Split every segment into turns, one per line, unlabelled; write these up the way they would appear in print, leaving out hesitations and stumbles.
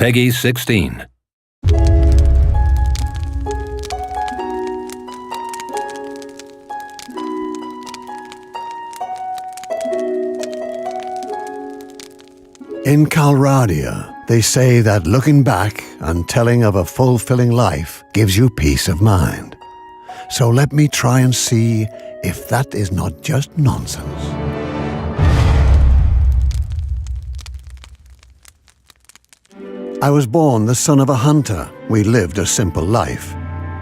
Peggy 16.
In Calradia, they say that looking back and telling of a fulfilling life gives you peace of mind. So let me try and see if that is not just nonsense. I was born the son of a hunter. We lived a simple life.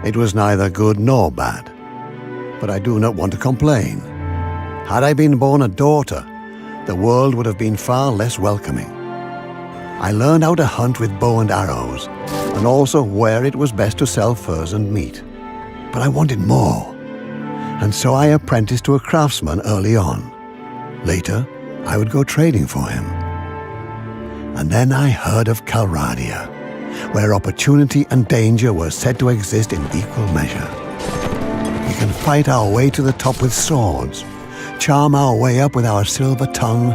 It was neither good nor bad. But I do not want to complain. Had I been born a daughter, the world would have been far less welcoming. I learned how to hunt with bow and arrows, and also where it was best to sell furs and meat. But I wanted more, and so I apprenticed to a craftsman early on. Later, I would go trading for him. And then I heard of Calradia, where opportunity and danger were said to exist in equal measure. We can fight our way to the top with swords, charm our way up with our silver tongue,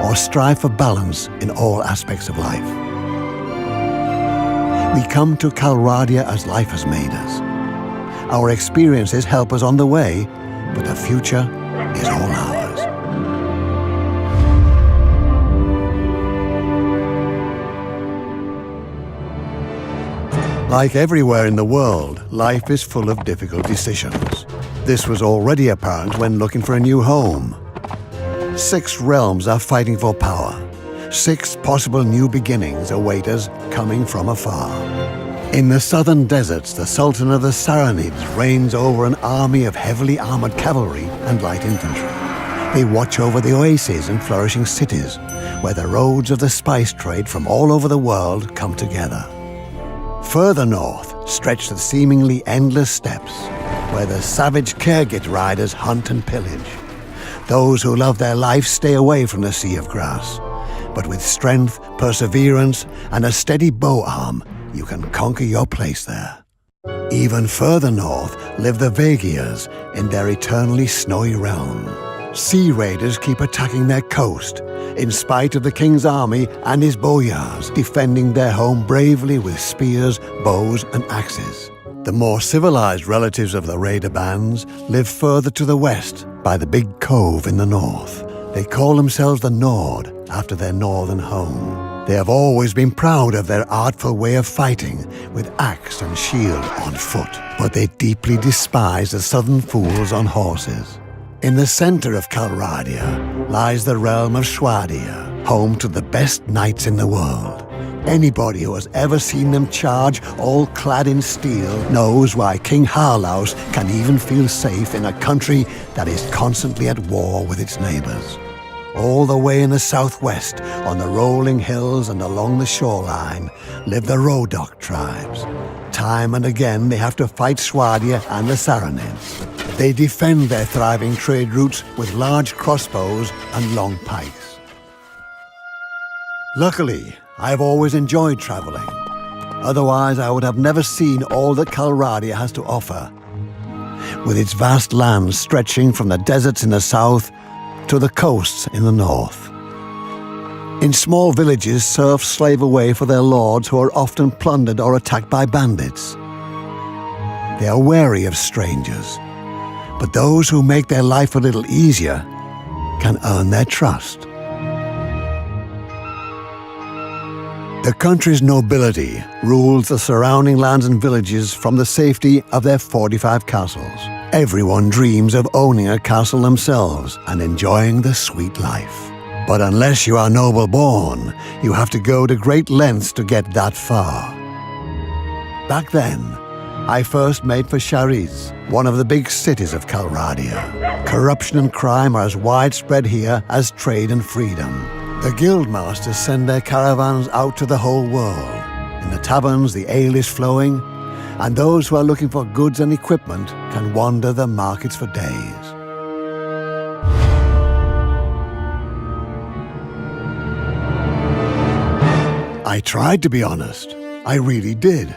or strive for balance in all aspects of life. We come to Calradia as life has made us. Our experiences help us on the way, but the future is all ours. Like everywhere in the world, life is full of difficult decisions. This was already apparent when looking for a new home. 6 realms are fighting for power. 6 possible new beginnings await us coming from afar. In the southern deserts, the Sultan of the Saranids reigns over an army of heavily armored cavalry and light infantry. They watch over the oases and flourishing cities, where the roads of the spice trade from all over the world come together. Further north stretch the seemingly endless steppes, where the savage Kirgit riders hunt and pillage. Those who love their life stay away from the sea of grass, but with strength, perseverance, and a steady bow arm, you can conquer your place there. Even further north live the Vagias in their eternally snowy realm. Sea raiders keep attacking their coast, in spite of the king's army and his boyars defending their home bravely with spears, bows, and axes. The more civilized relatives of the raider bands live further to the west by the big cove in the north. They call themselves the Nord after their northern home. They have always been proud of their artful way of fighting with axe and shield on foot, but they deeply despise the southern fools on horses. In the center of Calradia lies the realm of Schwadia, home to the best knights in the world. Anybody who has ever seen them charge, all clad in steel, knows why King Harlaus can even feel safe in a country that is constantly at war with its neighbors. All the way in the southwest, on the rolling hills and along the shoreline, live the Rodok tribes. Time and again they have to fight Schwadia and the Saranids. They defend their thriving trade routes with large crossbows and long pikes. Luckily, I have always enjoyed traveling. Otherwise, I would have never seen all that Calradia has to offer, with its vast lands stretching from the deserts in the south to the coasts in the north. In small villages, serfs slave away for their lords who are often plundered or attacked by bandits. They are wary of strangers, but those who make their life a little easier can earn their trust. The country's nobility rules the surrounding lands and villages from the safety of their 45 castles. Everyone dreams of owning a castle themselves and enjoying the sweet life. But unless you are noble-born, you have to go to great lengths to get that far. Back then, I first made for Shariz, one of the big cities of Calradia. Corruption and crime are as widespread here as trade and freedom. The guildmasters send their caravans out to the whole world. In the taverns, the ale is flowing, and those who are looking for goods and equipment can wander the markets for days. I tried to be honest. I really did.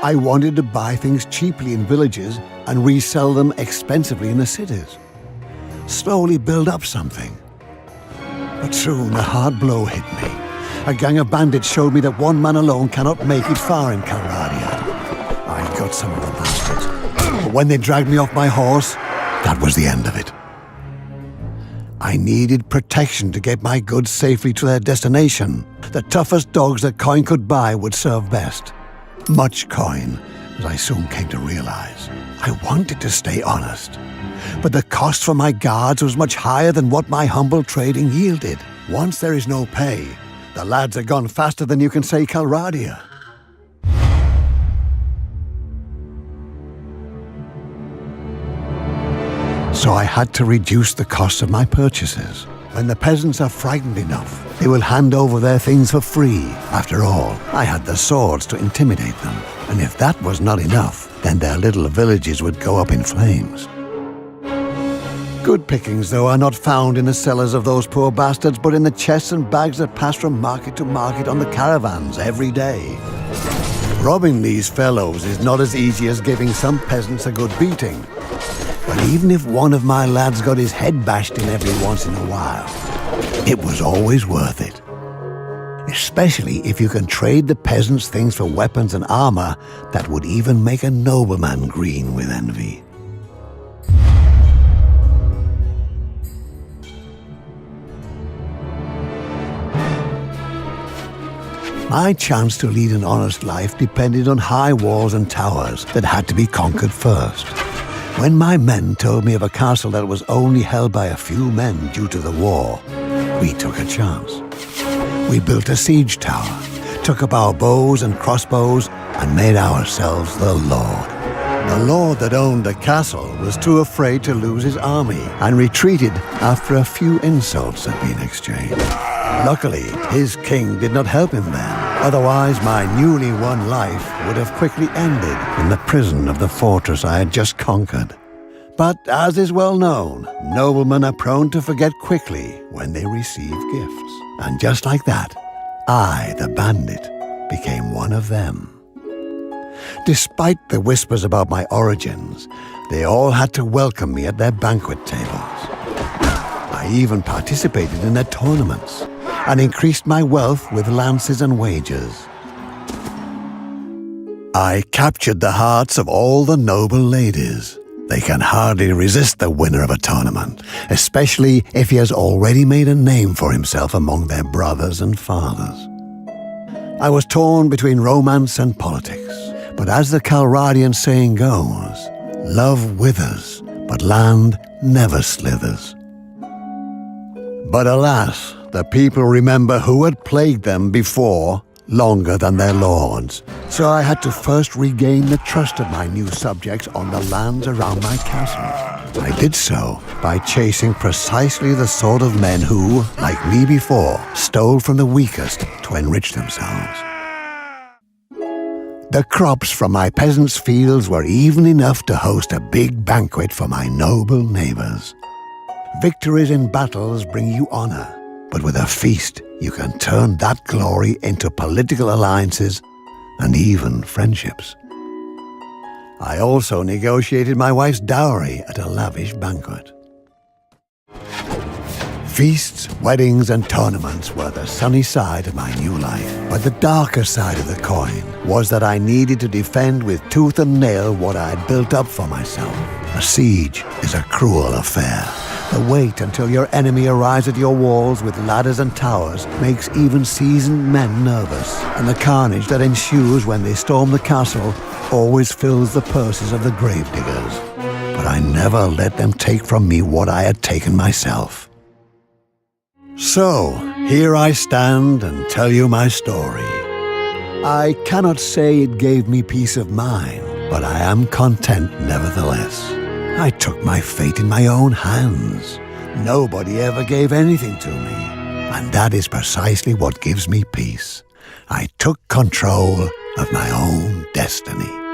I wanted to buy things cheaply in villages and resell them expensively in the cities. Slowly build up something. But soon a hard blow hit me. A gang of bandits showed me that one man alone cannot make it far in Calradia. I got some of the bastards, but when they dragged me off my horse, that was the end of it. I needed protection to get my goods safely to their destination. The toughest dogs that coin could buy would serve best. Much coin, as I soon came to realize. I wanted to stay honest, but the cost for my guards was much higher than what my humble trading yielded. Once there is no pay, the lads are gone faster than you can say Calradia. So I had to reduce the cost of my purchases. When the peasants are frightened enough, they will hand over their things for free. After all, I had the swords to intimidate them, and if that was not enough, then their little villages would go up in flames. Good pickings, though, are not found in the cellars of those poor bastards, but in the chests and bags that pass from market to market on the caravans every day. Robbing these fellows is not as easy as giving some peasants a good beating. But even if one of my lads got his head bashed in every once in a while, it was always worth it. Especially if you can trade the peasants things for weapons and armor that would even make a nobleman green with envy. My chance to lead an honest life depended on high walls and towers that had to be conquered first. When my men told me of a castle that was only held by a few men due to the war, we took a chance. We built a siege tower, took up our bows and crossbows, and made ourselves the lord. The lord that owned the castle was too afraid to lose his army and retreated after a few insults had been exchanged. Luckily, his king did not help him then. Otherwise, my newly won life would have quickly ended in the prison of the fortress I had just conquered. But as is well known, noblemen are prone to forget quickly when they receive gifts. And just like that, I, the bandit, became one of them. Despite the whispers about my origins, they all had to welcome me at their banquet tables. I even participated in their tournaments and increased my wealth with lances and wagers. I captured the hearts of all the noble ladies. They can hardly resist the winner of a tournament, especially if he has already made a name for himself among their brothers and fathers. I was torn between romance and politics, but as the Calradian saying goes, love withers, but land never slithers. But alas, the people remember who had plagued them before longer than their lords. So I had to first regain the trust of my new subjects on the lands around my castle. I did so by chasing precisely the sort of men who, like me before, stole from the weakest to enrich themselves. The crops from my peasants' fields were even enough to host a big banquet for my noble neighbors. Victories in battles bring you honor, but with a feast, you can turn that glory into political alliances and even friendships. I also negotiated my wife's dowry at a lavish banquet. Feasts, weddings, and tournaments were the sunny side of my new life, but the darker side of the coin was that I needed to defend with tooth and nail what I had built up for myself. A siege is a cruel affair. The wait until your enemy arrives at your walls with ladders and towers makes even seasoned men nervous, and the carnage that ensues when they storm the castle always fills the purses of the gravediggers. But I never let them take from me what I had taken myself. So, here I stand and tell you my story. I cannot say it gave me peace of mind, but I am content nevertheless. I took my fate in my own hands. Nobody ever gave anything to me, and that is precisely what gives me peace. I took control of my own destiny.